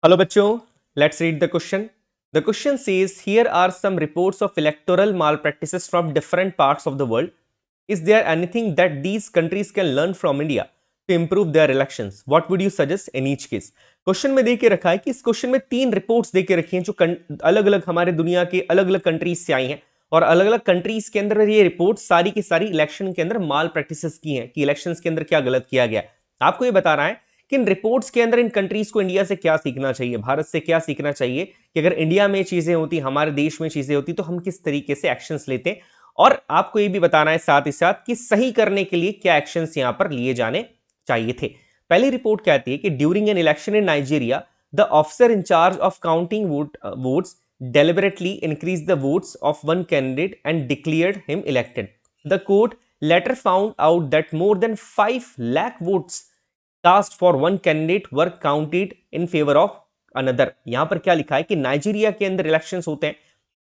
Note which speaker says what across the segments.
Speaker 1: Hello bachcho, let's read the question. The question says here are some reports of electoral malpractices from different parts of the world. Is there anything that these countries can learn from India to improve their elections? What would you suggest in each case? Question में देके रखा है कि इस question में तीन reports देके रखी हैं जो अलग अलग हमारे दुनिया के अलग अलग कंट्रीज से आई हैं और अलग अलग कंट्रीज के अंदर ये रिपोर्ट सारी की सारी इलेक्शन के अंदर माल प्रैक्टिसेस की हैं कि इलेक्शंस के अंदर क्या गलत किया गया है। आपको ये बताना है कि इन रिपोर्ट्स के अंदर इन कंट्रीज को इंडिया से क्या सीखना चाहिए, भारत से क्या सीखना चाहिए कि अगर इंडिया में चीजें होती, हमारे देश में चीजें होती तो हम किस तरीके से एक्शंस लेते। और आपको ये भी बताना है साथ ही साथ कि सही करने के लिए क्या एक्शंस यहां पर लिए जाने चाहिए थे। पहली रिपोर्ट कहती है कि during an election in Nigeria the officer in charge of counting votes deliberately increased the votes of one candidate and declared him elected. The court later found out that more than 5 lakh votes cast for one candidate were counted in favor of another. यहां पर क्या लिखा है कि Nigeria के अंदर elections होते हैं,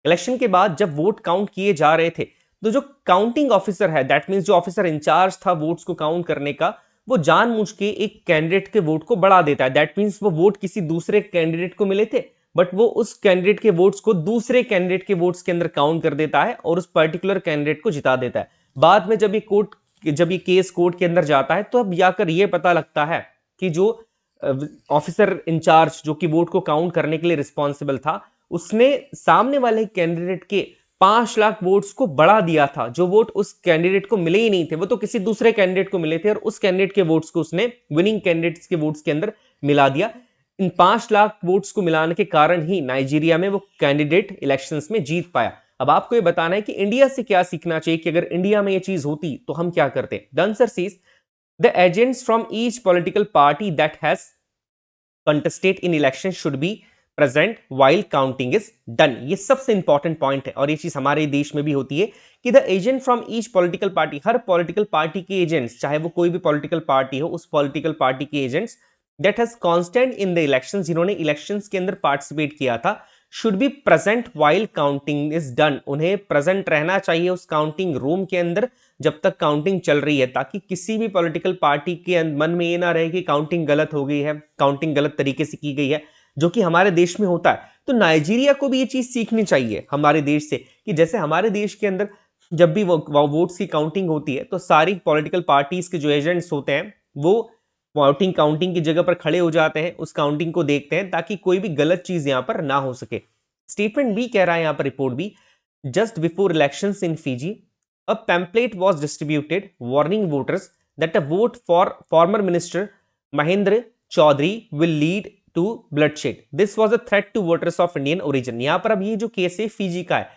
Speaker 1: इलेक्शन के बाद जब वोट काउंट किए जा रहे थे तो जो काउंटिंग ऑफिसर है, दैट मींस जो ऑफिसर इंचार्ज था वोट्स को काउंट करने का, वो जानबूझ के एक कैंडिडेट के वोट को बढ़ा देता है। दैट मींस वो वोट किसी दूसरे कैंडिडेट को मिले थे बट वो उस कैंडिडेट के वोट्स को दूसरे कैंडिडेट के वोट्स के अंदर काउंट कर देता है और उस पर्टिकुलर कैंडिडेट को जिता देता है। बाद में जब ये केस कोर्ट के अंदर जाता है तो अब जाकर ये पता लगता है कि जो ऑफिसर इंचार्ज जो कि वोट को काउंट करने के लिए रिस्पॉन्सिबल था, उसने सामने वाले कैंडिडेट के 5 लाख वोट्स को बढ़ा दिया था। जो वोट उस कैंडिडेट को मिले ही नहीं थे, वो तो किसी दूसरे कैंडिडेट को मिले थे और उस कैंडिडेट के वोट्स को उसने विनिंग कैंडिडेट्स के वोट्स के अंदर मिला दिया। इन 5 लाख वोट्स को मिलाने के कारण ही नाइजीरिया में वो कैंडिडेट इलेक्शंस में जीत पाया। अब आपको ये बताना है कि इंडिया से क्या सीखना चाहिए कि अगर इंडिया में ये चीज होती तो हम क्या करते। The answer is the agents from each political party that has contested in election should be present while counting is done। ये सबसे इंपॉर्टेंट पॉइंट है और ये चीज हमारे देश में भी होती है कि the agent from each political party, her political party के एजेंट्स, चाहे वो कोई भी पॉलिटिकल पार्टी हो, उस पॉलिटिकल पार्टी के agents that has constant in the elections, जिन्होंने इलेक्शंस के अंदर पार्टिसिपेट किया था, should be present while counting is done. उन्हें प्रेजेंट रहना चाहिए उस काउंटिंग रूम के अंदर जब तक काउंटिंग चल रही है, ताकि किसी भी पॉलिटिकल पार्टी के मन में ये ना रहे कि काउंटिंग गलत हो गई है, काउंटिंग गलत तरीके से की गई है, जो कि हमारे देश में होता है। तो नाइजीरिया को भी ये चीज सीखनी चाहिए हमारे देश से कि जैसे हमारे देश के अंदर जब भी वो वोट्स की काउंटिंग होती है तो सारी पॉलिटिकल पार्टीज के जो एजेंट्स होते हैं वो वोटिंग काउंटिंग की जगह पर खड़े हो जाते हैं, उस काउंटिंग को देखते हैं ताकि कोई भी गलत चीज यहां पर ना हो सके। स्टेटमेंट भी कह रहा है यहां पर रिपोर्ट भी, just before elections in Fiji a pamphlet was distributed warning voters that a vote for former minister Mahendra Chaudhary will lead to bloodshed. This was a threat to voters of Indian origin। यहां पर अब ये जो case है Fiji का है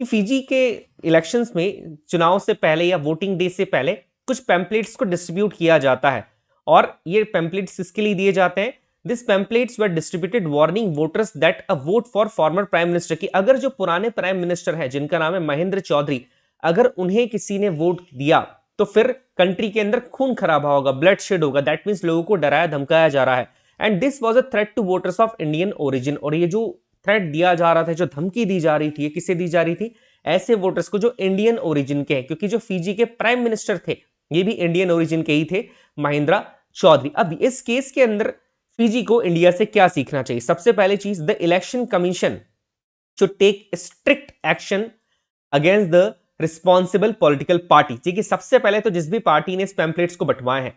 Speaker 1: कि Fiji के इलेक्शंस में चुनाव से पहले या वोटिंग डे से पहले कुछ पैम्पलेट्स को डिस्ट्रीब्यूट किया जाता है और ये पैम्पलेट्स इसके लिए दिए जाते हैं, this pamphlets were distributed warning voters that a vote for former prime minister, की अगर जो पुराने प्राइम मिनिस्टर है जिनका नाम है महेंद्र चौधरी, अगर उन्हें किसी ने वोट दिया तो फिर कंट्री के अंदर खून खराबा होगा, ब्लड शेड होगा। दैट मींस लोगों को डराया धमकाया जा रहा है। And this was a threat to voters of Indian origin, और ये जो थ्रेट दिया जा रहा था, जो धमकी दी जा रही थी, किसे दी जा रही थी? ऐसे वोटर्स को जो इंडियन ओरिजिन के हैं, क्योंकि जो फीजी के प्राइम मिनिस्टर थे ये भी इंडियन ओरिजिन के ही थे, महेंद्र चौधरी। अब इस केस के अंदर फीजी को इंडिया से क्या सीखना चाहिए? सबसे पहले चीज, the election commission should take strict action against the responsible political party. देखिए सबसे पहले तो जिस भी पार्टी ने इस पैम्पलेट्स को बंटवाए हैं,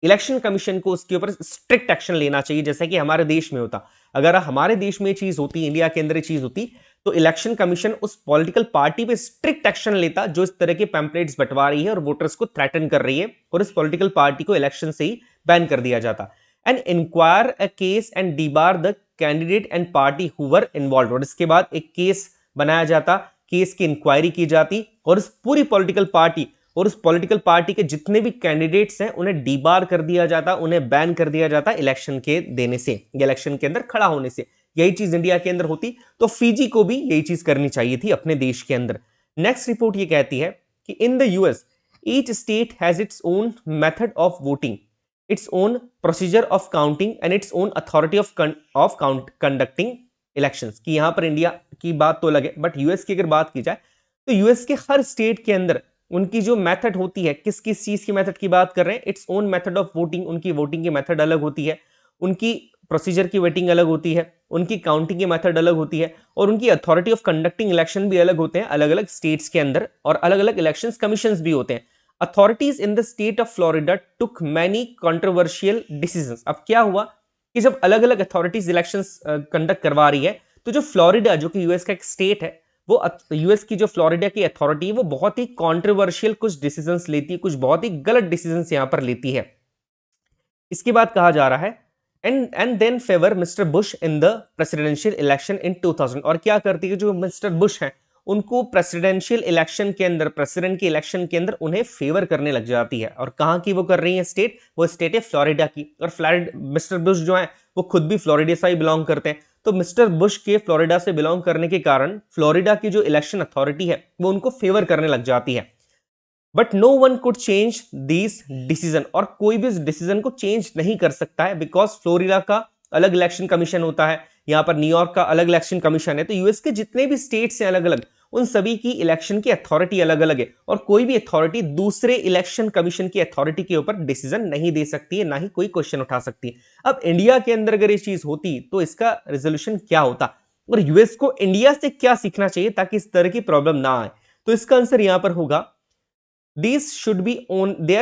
Speaker 1: इलेक्शन कमीशन को उसके ऊपर स्ट्रिक्ट एक्शन लेना चाहिए, जैसा कि हमारे देश में होता। अगर हमारे देश में चीज होती, इंडिया के अंदर चीज होती, तो इलेक्शन कमीशन उस पॉलिटिकल पार्टी पे स्ट्रिक्ट एक्शन लेता जो इस तरह के पैम्पलेट्स बंटवा रही है और वोटर्स को थ्रेटन कर रही है, और इस पॉलिटिकल पार्टी को इलेक्शन से ही बैन कर दिया जाता। And inquire a case and debar the candidate and party who were involve, और इसके बाद एक केस बनाया जाता, केस की इंक्वायरी की जाती और इस पूरी पॉलिटिकल पार्टी और उस पॉलिटिकल पार्टी के जितने भी कैंडिडेट्स हैं उन्हें डीबार कर दिया जाता, उन्हें बैन कर दिया जाता इलेक्शन के देने से, इलेक्शन के अंदर खड़ा होने से। यही चीज इंडिया के अंदर होती तो फीजी को भी यही चीज करनी चाहिए थी अपने देश के अंदर। नेक्स्ट रिपोर्ट ये कहती है कि in the US each state has its own method of voting, its own procedure of counting and its own authority of conducting elections. की यहां पर इंडिया की बात तो अलग है, बट यूएस की अगर बात की जाए तो यूएस के हर स्टेट के अंदर उनकी जो मेथड होती है, किस किस चीज की मेथड की बात कर रहे हैं, its own method of voting, उनकी वोटिंग की मेथड अलग होती है, उनकी प्रोसीजर की वेटिंग अलग होती है, उनकी काउंटिंग की मेथड अलग होती है और उनकी अथॉरिटी ऑफ कंडक्टिंग इलेक्शन भी अलग होते हैं अलग अलग स्टेट्स के अंदर और अलग अलग इलेक्शन कमीशंस भी होते हैं। Authorities in the state of Florida took many controversial decisions. अब क्या हुआ कि जब अलग अलग अथॉरिटीज इलेक्शंस कंडक्ट करवा रही है तो जो फ्लोरिडा जो कि यूएस का एक स्टेट है वो यूएस की जो फ्लोरिडा की अथॉरिटी है वो बहुत ही कंट्रोवर्शियल कुछ डिसीजंस लेती है, कुछ बहुत ही गलत डिसीजंस यहां पर लेती है। इसके बाद कहा जा रहा है and then favour mister Bush in the presidential election in 2000। और क्या करती है जो मिस्टर बुश हैं उनको प्रेसिडेंशियल इलेक्शन के अंदर, प्रेसिडेंट के इलेक्शन के अंदर उन्हें फेवर करने लग जाती है। और कहां की वो कर रही है स्टेट? वो स्टेट है फ्लोरिडा की। और मिस्टर बुश जो है वो खुद भी फ्लोरिडा से ही बिलोंग करते हैं। तो मिस्टर बुश के फ्लोरिडा से बिलोंग करने के कारण फ्लोरिडा की जो इलेक्शन अथॉरिटी है वो उनको फेवर करने लग जाती है। But no one could change this decision. और कोई भी इस डिसीजन को चेंज नहीं कर सकता है बिकॉज फ्लोरिडा का अलग इलेक्शन कमीशन होता है, यहां पर न्यूयॉर्क का अलग इलेक्शन कमीशन है। तो यूएस के जितने भी स्टेट्स हैं अलग अलग, उन सभी की इलेक्शन की अथॉरिटी अलग अलग है और कोई भी अथॉरिटी दूसरे इलेक्शन कमीशन की अथॉरिटी के ऊपर डिसीजन नहीं दे सकती है, ना ही कोई क्वेश्चन उठा सकती है। अब इंडिया के अंदर अगर ये चीज होती तो इसका रेजोल्यूशन क्या होता और यूएस को इंडिया से क्या सीखना चाहिए ताकि इस तरह की प्रॉब्लम ना आए? तो इसका आंसर यहां पर होगा there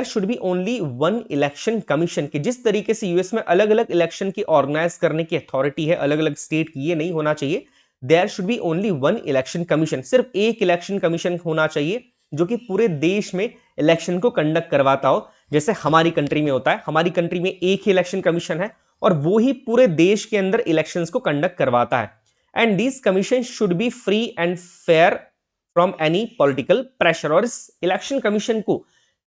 Speaker 1: should be only one election commission. की जिस तरीके से यूएस में अलग अलग इलेक्शन की ऑर्गेनाइज करने की अथॉरिटी है अलग अलग स्टेट की, ये नहीं होना चाहिए। There should be only one election commission. सिर्फ एक इलेक्शन कमीशन होना चाहिए जो कि पूरे देश में इलेक्शन को कंडक्ट करवाता हो, जैसे हमारी कंट्री में होता है। हमारी कंट्री में एक ही इलेक्शन कमीशन है और वो ही पूरे देश के अंदर इलेक्शंस को कंडक्ट करवाता है। And this commission should be free and fair from any political pressure. और इस इलेक्शन कमीशन को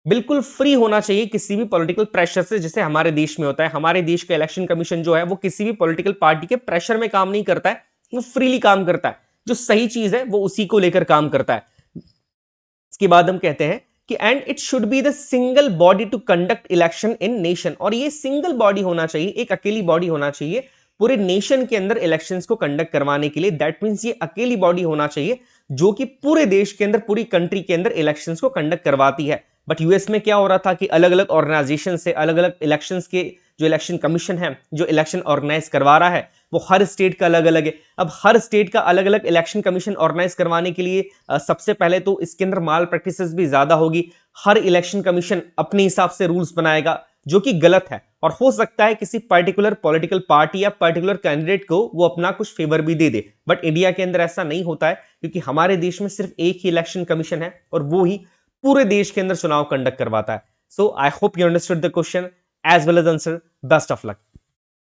Speaker 1: बिल्कुल फ्री होना चाहिए किसी भी पॉलिटिकल प्रेशर से, जैसे हमारे देश में होता है। हमारे देश का इलेक्शन कमीशन जो है वो किसी भी पॉलिटिकल पार्टी के प्रेशर में काम नहीं करता है, वो फ्रीली काम करता है। जो सही चीज है वो उसी को लेकर काम करता है। इसके बाद हम कहते हैं कि and it should be the single body to conduct election in nation. और ये सिंगल बॉडी होना चाहिए, एक अकेली बॉडी होना चाहिए पूरे नेशन के अंदर इलेक्शंस को कंडक्ट करवाने के लिए। दैट मींस ये अकेली बॉडी होना चाहिए जो कि पूरे देश के अंदर, पूरी कंट्री के अंदर इलेक्शंस को कंडक्ट करवाती है। बट यूएस में क्या हो रहा था कि अलग अलग ऑर्गेनाइजेशन से अलग अलग इलेक्शंस के जो इलेक्शन कमीशन है जो इलेक्शन ऑर्गेनाइज करवा रहा है वो हर स्टेट का अलग अलग है। अब हर स्टेट का अलग अलग इलेक्शन कमीशन ऑर्गेनाइज करवाने के लिए सबसे पहले तो इसके अंदर माल प्रैक्टिसेस भी ज्यादा होगी। हर इलेक्शन कमीशन अपने हिसाब से रूल्स बनाएगा जो कि गलत है और हो सकता है किसी पर्टिकुलर पॉलिटिकल पार्टी या पर्टिकुलर कैंडिडेट को वो अपना कुछ फेवर भी दे दे। बट इंडिया के अंदर ऐसा नहीं होता है क्योंकि हमारे देश में सिर्फ एक ही इलेक्शन कमीशन है और वो ही पूरे देश के अंदर चुनाव कंडक्ट करवाता है। So I hope you understood the question as well as answer. Best of luck.